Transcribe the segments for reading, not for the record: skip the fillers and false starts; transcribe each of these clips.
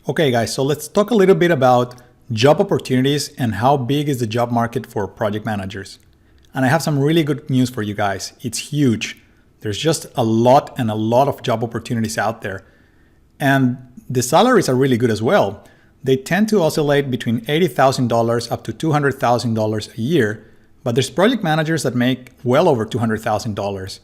Okay guys, so let's talk a little bit about job opportunities and how big is the job market for project managers. And I have some really good news for you guys. It's huge. There's just a lot of job opportunities out there. And the salaries are really good as well. They tend to oscillate between $80,000 up to $200,000 a year, but there's project managers that make well over $200,000.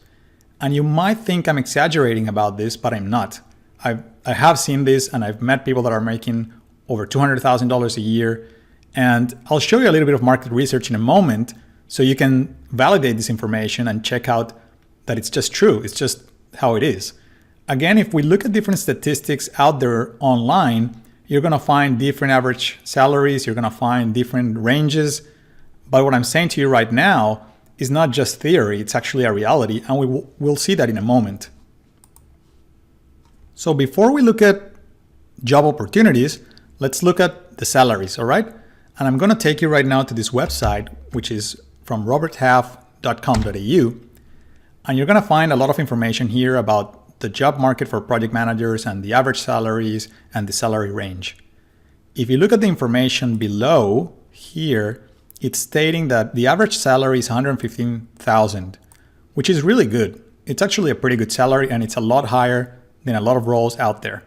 And you might think I'm exaggerating about this, but I'm not. I have seen this and I've met people that are making over $200,000 a year. And I'll show you a little bit of market research in a moment so you can validate this information and check out that it's just true. It's just how it is. Again, if we look at different statistics out there online, you're going to find different average salaries. You're going to find different ranges. But what I'm saying to you right now is not just theory. It's actually a reality. And we'll see that in a moment. So before we look at job opportunities, let's look at the salaries, all right? And I'm going to take you right now to this website, which is from roberthalf.com.au. And you're going to find a lot of information here about the job market for project managers and the average salaries and the salary range. If you look at the information below here, it's stating that the average salary is $115,000, which is really good. It's actually a pretty good salary and it's a lot higher than a lot of roles out there.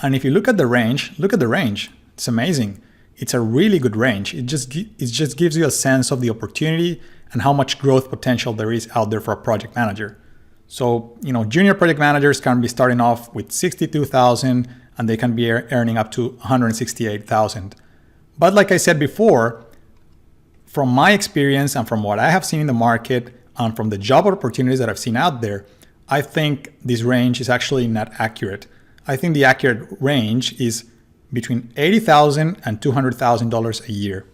And if you look at the range, look at the range. It's amazing. It's a really good range. It just gives you a sense of the opportunity and how much growth potential there is out there for a project manager. So, junior project managers can be starting off with $62,000 and they can be earning up to $168,000. But like I said before, from my experience and from what I have seen in the market and from the job opportunities that I've seen out there, I think this range is actually not accurate. I think the accurate range is between $80,000 and $200,000 a year.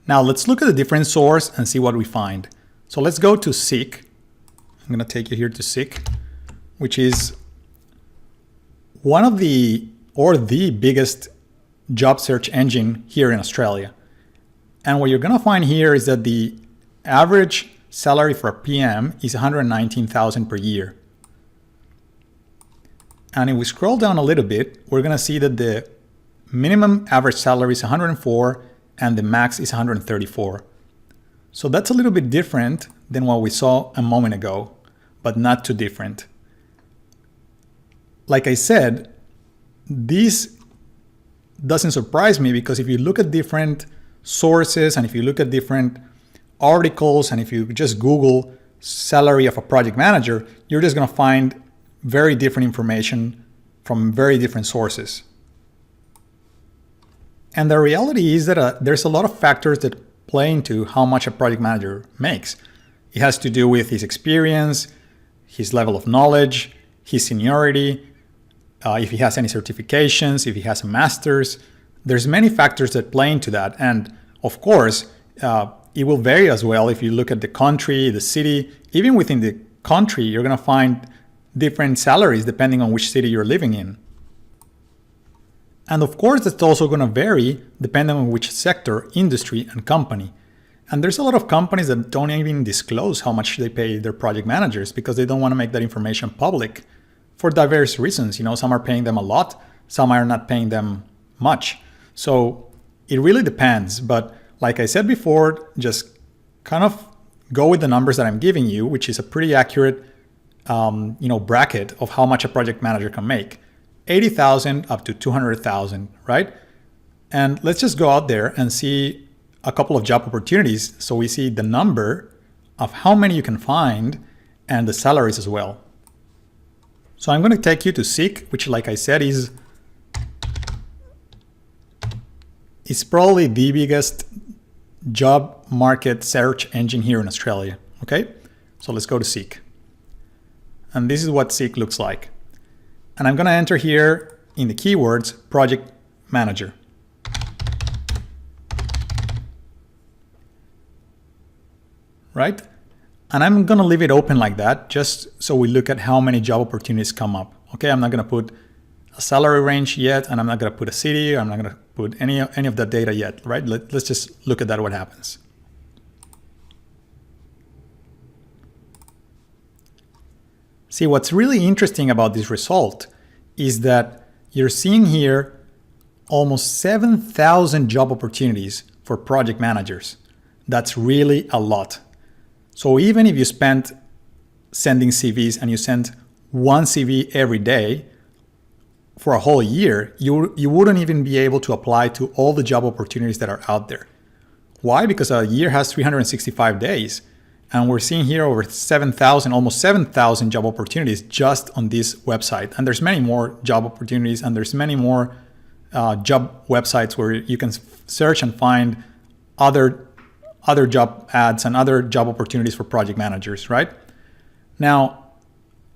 Now let's look at a different source and see what we find. So let's go to Seek. I'm going to take you here to Seek, which is one of the biggest job search engine here in Australia. And what you're going to find here is that the average salary for a PM is $119,000 per year. And if we scroll down a little bit, we're going to see that the minimum average salary is $104 and the max is $134. So that's a little bit different than what we saw a moment ago, but not too different. Like I said, this doesn't surprise me because if you look at different sources and if you look at different articles and if you just Google salary of a project manager, you're just going to find very different information from very different sources. And the reality is that there's a lot of factors that play into how much a project manager makes. It has to do with his experience, his level of knowledge, his seniority, if he has any certifications, if he has a master's. There's many factors that play into that. And of course, it will vary as well if you look at the country, the city. Even within the country, you're going to find different salaries depending on which city you're living in. And of course, that's also going to vary depending on which sector, industry, and company. And there's a lot of companies that don't even disclose how much they pay their project managers because they don't want to make that information public for diverse reasons. Some are paying them a lot, some are not paying them much. So it really depends. But like I said before, just kind of go with the numbers that I'm giving you, which is a pretty accurate bracket of how much a project manager can make. 80,000 up to 200,000, right? And let's just go out there and see a couple of job opportunities so we see the number of how many you can find and the salaries as well. So I'm going to take you to Seek, which like I said is probably the biggest job market search engine here in Australia, okay? So let's go to Seek. And this is what Seek looks like. And I'm going to enter here in the keywords project manager. Right? And I'm going to leave it open like that just so we look at how many job opportunities come up. Okay, I'm not going to put a salary range yet, and I'm not going to put a city. I'm not going to put any of that data yet, right? Let's just look at that, what happens. See, what's really interesting about this result is that you're seeing here almost 7,000 job opportunities for project managers. That's really a lot. So even if you spent sending CVs and you sent one CV every day for a whole year, you wouldn't even be able to apply to all the job opportunities that are out there. Why? Because a year has 365 days. And we're seeing here over 7,000, almost 7,000 job opportunities just on this website. And there's many more job opportunities, and there's many more job websites where you can search and find other job ads and other job opportunities for project managers, right? Now,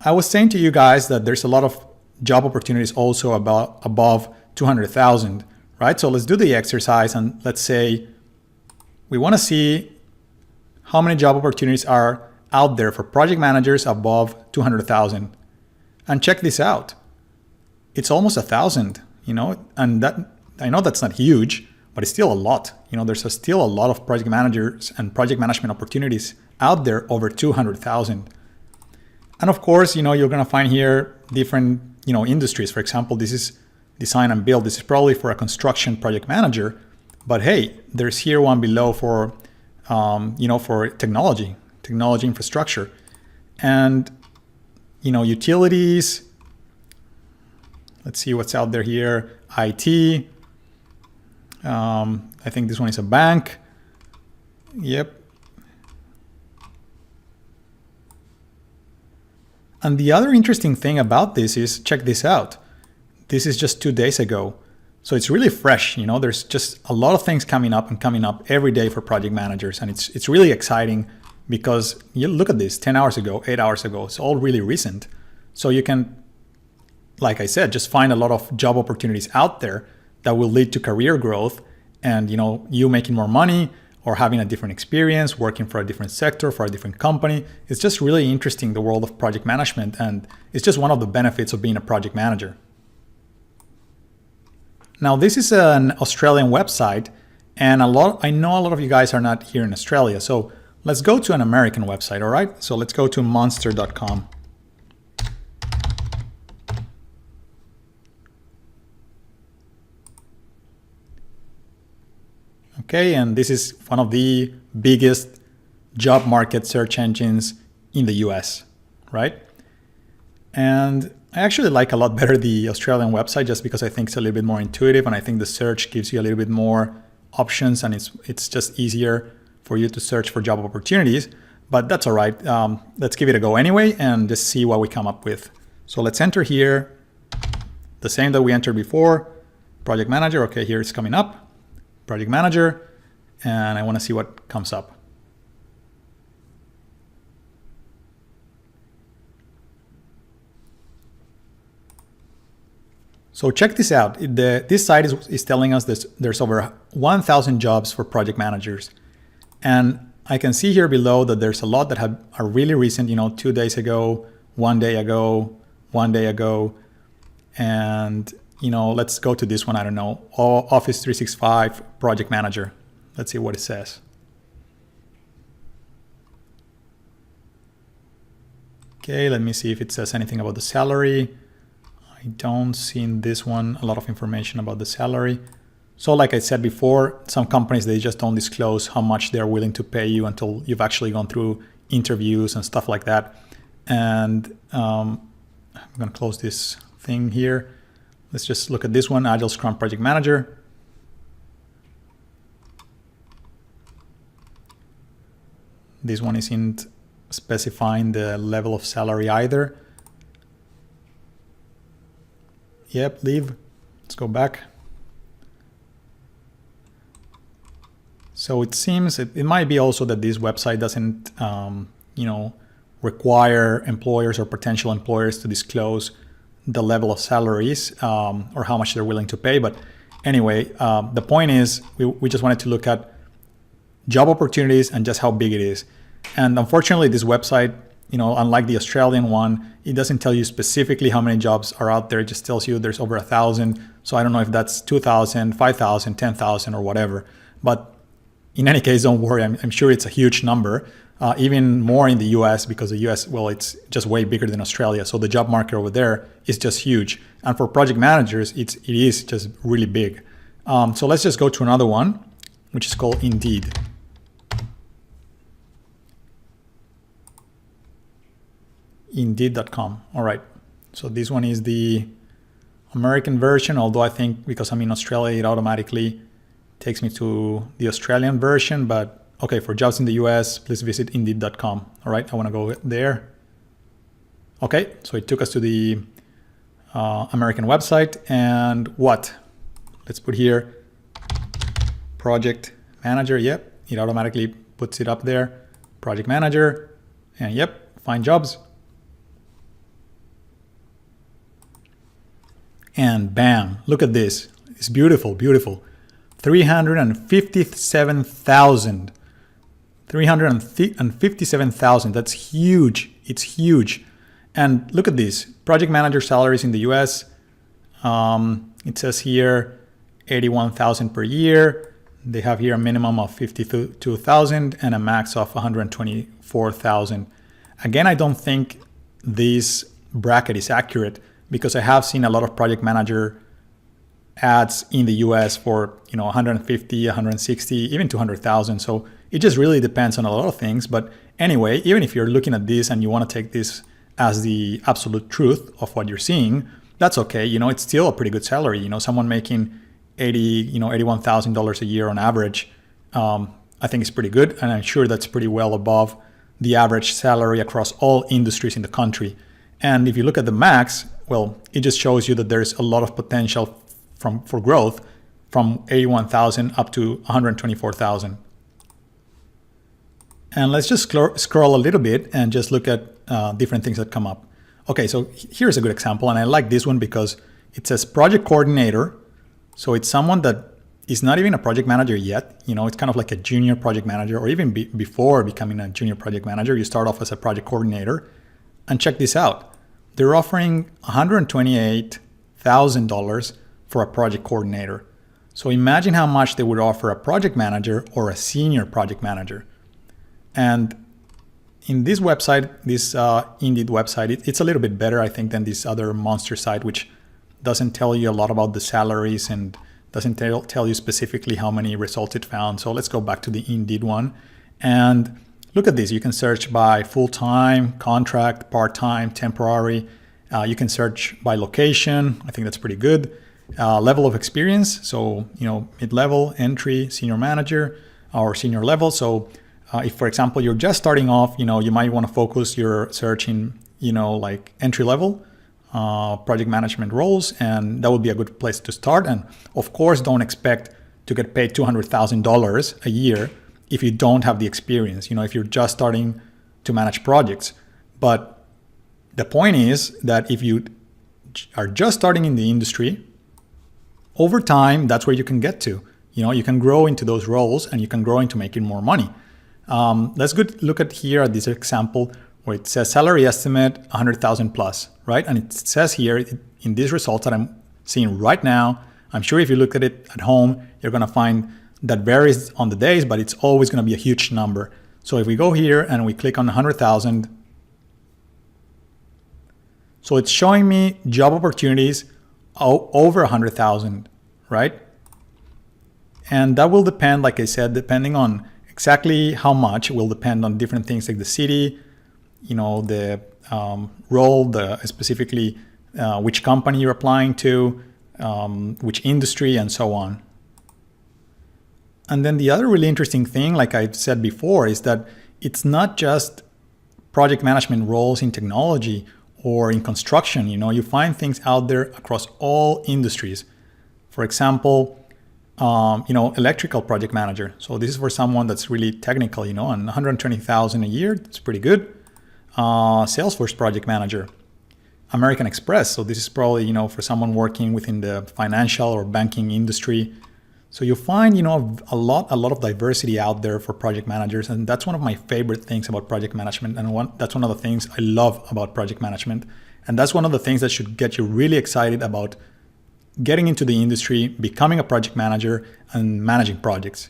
I was saying to you guys that there's a lot of job opportunities also above 200,000, right? So let's do the exercise, and let's say we want to see how many job opportunities are out there for project managers above 200,000. And check this out. It's almost 1,000, and that, I know that's not huge, but it's still a lot. There's still a lot of project managers and project management opportunities out there over 200,000. And of course, you're going to find here different, industries. For example, this is design and build. This is probably for a construction project manager, but hey, there's here one below for for technology infrastructure, and utilities. Let's see what's out there here. IT. I think this one is a bank. Yep. And the other interesting thing about this is, check this out. This is just 2 days ago. So it's really fresh, there's just a lot of things coming up every day for project managers. And it's really exciting because you look at this 10 hours ago, 8 hours ago, it's all really recent. So you can, like I said, just find a lot of job opportunities out there that will lead to career growth and, you making more money or having a different experience, working for a different sector, for a different company. It's just really interesting, the world of project management. And it's just one of the benefits of being a project manager. Now, this is an Australian website, and I know a lot of you guys are not here in Australia. So let's go to an American website, all right? So let's go to monster.com. Okay, and this is one of the biggest job market search engines in the US, right? And I actually like a lot better the Australian website just because I think it's a little bit more intuitive, and I think the search gives you a little bit more options, and it's just easier for you to search for job opportunities. But that's all right. Let's give it a go anyway and just see what we come up with. So let's enter here the same that we entered before. Project manager. Okay, here it's coming up. Project manager, and I want to see what comes up. So check this out. This site is telling us there's over 1,000 jobs for project managers. And I can see here below that there's a lot that are really recent, 2 days ago, 1 day ago, 1 day ago. And, let's go to this one, I don't know, Office 365 project manager. Let's see what it says. Okay, let me see if it says anything about the salary. I don't see in this one a lot of information about the salary. So like I said before, some companies, they just don't disclose how much they're willing to pay you until you've actually gone through interviews and stuff like that. And I'm going to close this thing here. Let's just look at this one, Agile Scrum Project Manager. This one isn't specifying the level of salary either. Yep, leave. Let's go back. So it seems it might be also that this website doesn't, require employers or potential employers to disclose the level of salaries or how much they're willing to pay. But anyway, the point is we just wanted to look at job opportunities and just how big it is. And unfortunately, this website, unlike the Australian one, it doesn't tell you specifically how many jobs are out there. It just tells you there's over 1,000. So I don't know if that's 2,000, 5,000, 10,000 or whatever. But in any case, don't worry. I'm sure it's a huge number. even more in the US, because the US, well, it's just way bigger than Australia. So the job market over there is just huge. And for project managers, it is just really big. So let's just go to another one, which is called Indeed. Indeed.com. All right. So this one is the American version, although I think because I'm in Australia, it automatically takes me to the Australian version. But okay, for jobs in the US, please visit Indeed.com. All right, I want to go there. Okay, so it took us to the American website. And what? Let's put here project manager. Yep, it automatically puts it up there. Project manager. And yep, find jobs. And bam, look at this. It's beautiful, beautiful. 357,000. 357,000. That's huge. It's huge. And look at this. Project manager salaries in the US. It says here 81,000 per year. They have here a minimum of 52,000 and a max of 124,000. Again, I don't think this bracket is accurate, because I have seen a lot of project manager ads in the US for 150, 160, even 200,000. So it just really depends on a lot of things. But anyway, even if you're looking at this and you want to take this as the absolute truth of what you're seeing, that's okay. It's still a pretty good salary. Someone making $81,000 a year on average, I think is pretty good, and I'm sure that's pretty well above the average salary across all industries in the country. And if you look at the max, well, it just shows you that there's a lot of potential for growth from 81,000 up to 124,000. And let's just scroll a little bit and just look at different things that come up. Okay, so here's a good example, and I like this one because it says project coordinator. So it's someone that is not even a project manager yet. It's kind of like a junior project manager, or even before becoming a junior project manager, you start off as a project coordinator. And check this out. They're offering $128,000 for a project coordinator. So imagine how much they would offer a project manager or a senior project manager. And in this website, this Indeed website, it's a little bit better, I think, than this other monster site, which doesn't tell you a lot about the salaries and doesn't tell you specifically how many results it found. So let's go back to the Indeed one. And look at this. You can search by full-time, contract, part-time, temporary. You can search by location. I think that's pretty good. Level of experience. So, mid-level, entry, senior manager, or senior level. So if, for example, you're just starting off, you might want to focus your search in, like entry-level project management roles. And that would be a good place to start. And of course, don't expect to get paid $200,000 a year if you don't have the experience, if you're just starting to manage projects. But the point is that if you are just starting in the industry, over time, that's where you can get to. You can grow into those roles and you can grow into making more money. Let's look at here at this example where it says salary estimate 100,000 plus, right? And it says here in these results that I'm seeing right now, I'm sure if you look at it at home, you're going to find that varies on the days, but it's always going to be a huge number. So if we go here and we click on 100,000, so it's showing me job opportunities over 100,000, right? And that will depend, like I said, depending on exactly how much. It will depend on different things like the city, the role, specifically which company you're applying to, which industry, and so on. And then the other really interesting thing, like I've said before, is that it's not just project management roles in technology or in construction. You find things out there across all industries. For example, electrical project manager. So this is for someone that's really technical, and 120,000 a year, it's pretty good. Salesforce project manager, American Express. So this is probably, for someone working within the financial or banking industry. So you find, a lot of diversity out there for project managers. And that's one of my favorite things about project management. And that's one of the things I love about project management. And that's one of the things that should get you really excited about getting into the industry, becoming a project manager, and managing projects.